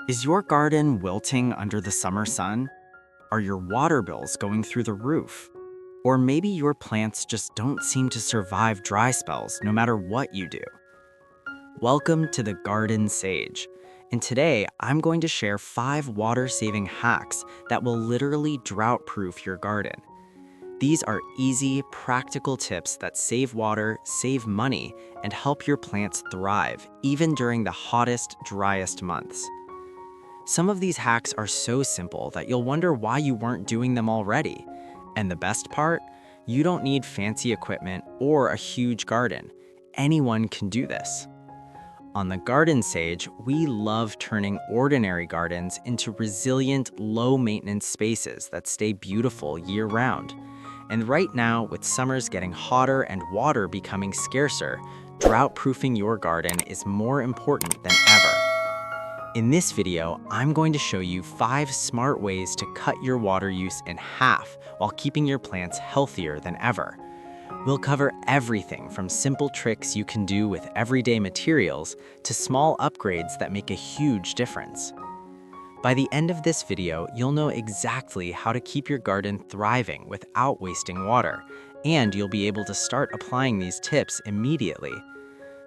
Is your garden wilting under the summer sun? Are your water bills going through the roof? Or maybe your plants just don't seem to survive dry spells no matter what you do. Welcome to the Garden Sage. And today I'm going to share 5 water-saving hacks that will literally drought-proof your garden. These are easy, practical tips that save water, save money, and help your plants thrive even during the hottest, driest months. Some of these hacks are so simple that you'll wonder why you weren't doing them already. And the best part? You don't need fancy equipment or a huge garden. Anyone can do this. On the Garden Sage, we love turning ordinary gardens into resilient, low-maintenance spaces that stay beautiful year-round. And right now, with summers getting hotter and water becoming scarcer, drought-proofing your garden is more important than ever. In this video, I'm going to show you 5 smart ways to cut your water use in half while keeping your plants healthier than ever. We'll cover everything from simple tricks you can do with everyday materials to small upgrades that make a huge difference. By the end of this video, you'll know exactly how to keep your garden thriving without wasting water, and you'll be able to start applying these tips immediately.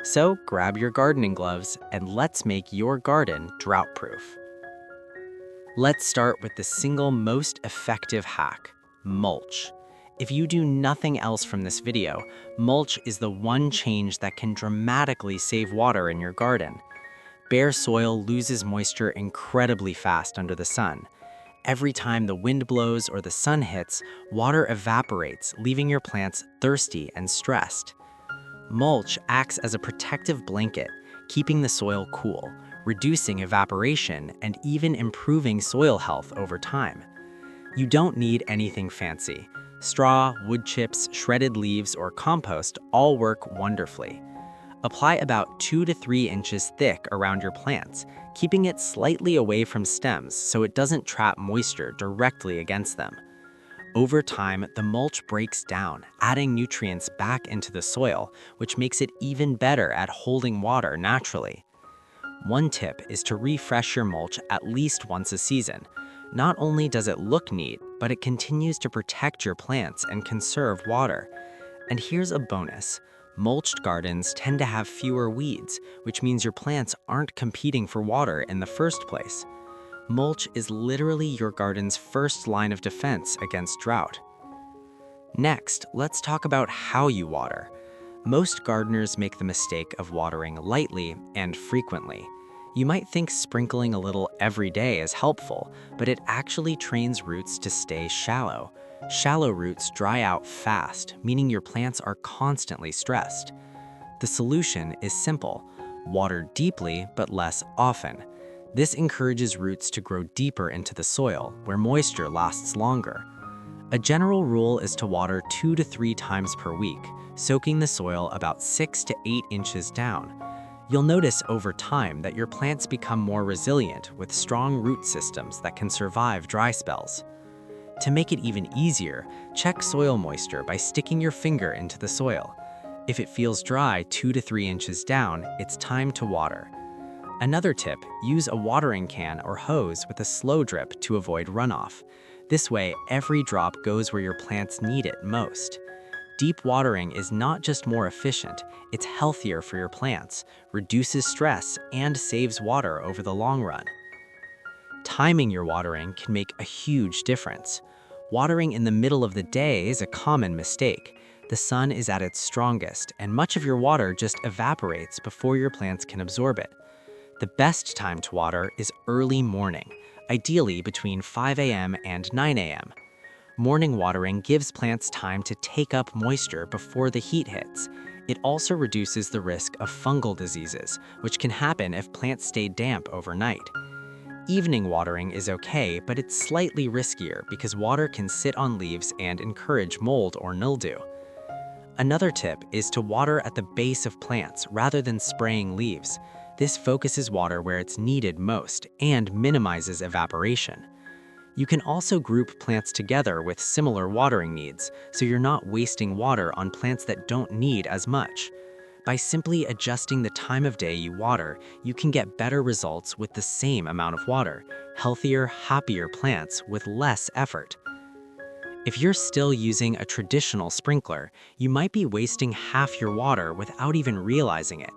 So grab your gardening gloves and let's make your garden drought-proof. Let's start with the single most effective hack, mulch. If you do nothing else from this video, mulch is the one change that can dramatically save water in your garden. Bare soil loses moisture incredibly fast under the sun. Every time the wind blows or the sun hits, water evaporates, leaving your plants thirsty and stressed. Mulch acts as a protective blanket, keeping the soil cool, reducing evaporation, and even improving soil health over time. You don't need anything fancy. Straw, wood chips, shredded leaves, or compost all work wonderfully. Apply about 2 to 3 inches thick around your plants, keeping it slightly away from stems so it doesn't trap moisture directly against them. Over time, the mulch breaks down, adding nutrients back into the soil, which makes it even better at holding water naturally. One tip is to refresh your mulch at least once a season. Not only does it look neat, but it continues to protect your plants and conserve water. And here's a bonus. Mulched gardens tend to have fewer weeds, which means your plants aren't competing for water in the first place. Mulch is literally your garden's first line of defense against drought. Next, let's talk about how you water. Most gardeners make the mistake of watering lightly and frequently. You might think sprinkling a little every day is helpful, but it actually trains roots to stay shallow. Shallow roots dry out fast, meaning your plants are constantly stressed. The solution is simple: water deeply but less often. This encourages roots to grow deeper into the soil, where moisture lasts longer. A general rule is to water 2 to 3 times per week, soaking the soil about 6 to 8 inches down. You'll notice over time that your plants become more resilient with strong root systems that can survive dry spells. To make it even easier, check soil moisture by sticking your finger into the soil. If it feels dry 2 to 3 inches down, it's time to water. Another tip, use a watering can or hose with a slow drip to avoid runoff. This way, every drop goes where your plants need it most. Deep watering is not just more efficient, it's healthier for your plants, reduces stress, and saves water over the long run. Timing your watering can make a huge difference. Watering in the middle of the day is a common mistake. The sun is at its strongest, and much of your water just evaporates before your plants can absorb it. The best time to water is early morning, ideally between 5 a.m. and 9 a.m. Morning watering gives plants time to take up moisture before the heat hits. It also reduces the risk of fungal diseases, which can happen if plants stay damp overnight. Evening watering is okay, but it's slightly riskier because water can sit on leaves and encourage mold or mildew. Another tip is to water at the base of plants rather than spraying leaves. This focuses water where it's needed most and minimizes evaporation. You can also group plants together with similar watering needs, so you're not wasting water on plants that don't need as much. By simply adjusting the time of day you water, you can get better results with the same amount of water, healthier, happier plants with less effort. If you're still using a traditional sprinkler, you might be wasting half your water without even realizing it.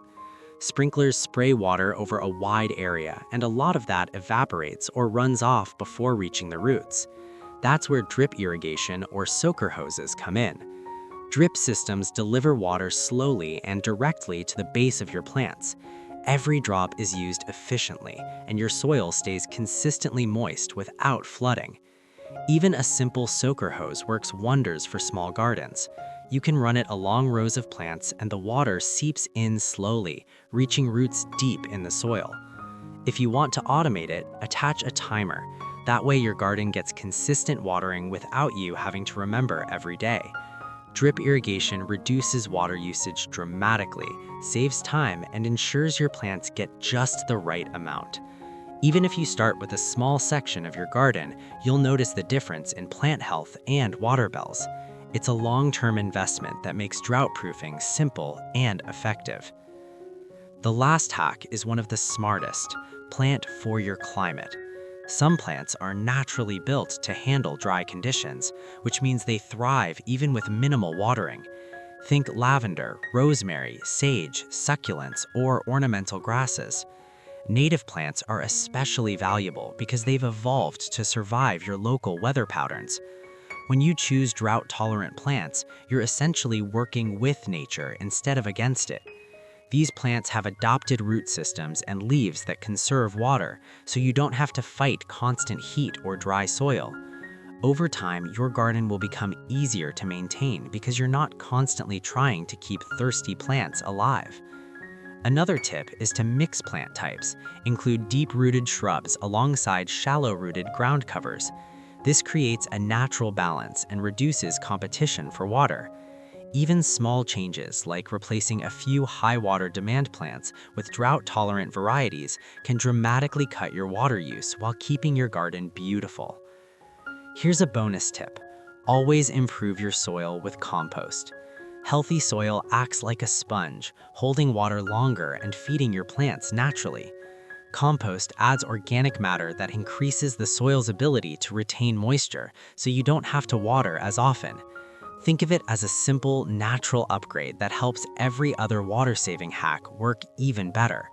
Sprinklers spray water over a wide area, and a lot of that evaporates or runs off before reaching the roots. That's where drip irrigation or soaker hoses come in. Drip systems deliver water slowly and directly to the base of your plants. Every drop is used efficiently, and your soil stays consistently moist without flooding. Even a simple soaker hose works wonders for small gardens. You can run it along rows of plants and the water seeps in slowly, reaching roots deep in the soil. If you want to automate it, attach a timer. That way your garden gets consistent watering without you having to remember every day. Drip irrigation reduces water usage dramatically, saves time, and ensures your plants get just the right amount. Even if you start with a small section of your garden, you'll notice the difference in plant health and water bills. It's a long-term investment that makes drought-proofing simple and effective. The last hack is one of the smartest: plant for your climate. Some plants are naturally built to handle dry conditions, which means they thrive even with minimal watering. Think lavender, rosemary, sage, succulents, or ornamental grasses. Native plants are especially valuable because they've evolved to survive your local weather patterns. When you choose drought-tolerant plants, you're essentially working with nature instead of against it. These plants have adopted root systems and leaves that conserve water, so you don't have to fight constant heat or dry soil. Over time, your garden will become easier to maintain because you're not constantly trying to keep thirsty plants alive. Another tip is to mix plant types. Include deep-rooted shrubs alongside shallow-rooted ground covers. This creates a natural balance and reduces competition for water. Even small changes, like replacing a few high-water demand plants with drought-tolerant varieties, can dramatically cut your water use while keeping your garden beautiful. Here's a bonus tip: always improve your soil with compost. Healthy soil acts like a sponge, holding water longer and feeding your plants naturally. Compost adds organic matter that increases the soil's ability to retain moisture, so you don't have to water as often. Think of it as a simple, natural upgrade that helps every other water-saving hack work even better.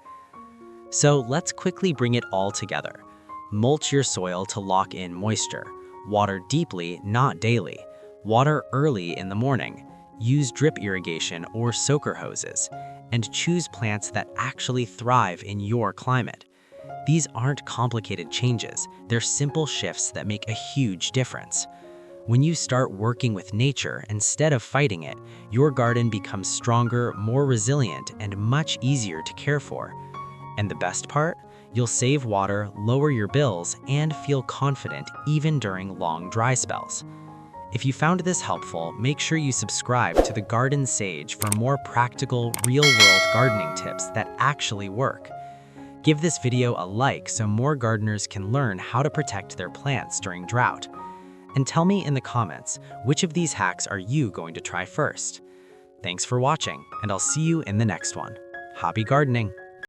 So let's quickly bring it all together. Mulch your soil to lock in moisture. Water deeply, not daily. Water early in the morning. Use drip irrigation or soaker hoses, and choose plants that actually thrive in your climate. These aren't complicated changes, they're simple shifts that make a huge difference. When you start working with nature instead of fighting it, your garden becomes stronger, more resilient, and much easier to care for. And the best part? You'll save water, lower your bills, and feel confident even during long dry spells. If you found this helpful, make sure you subscribe to The Garden Sage for more practical, real-world gardening tips that actually work. Give this video a like so more gardeners can learn how to protect their plants during drought. And tell me in the comments, which of these hacks are you going to try first? Thanks for watching, and I'll see you in the next one. Happy gardening!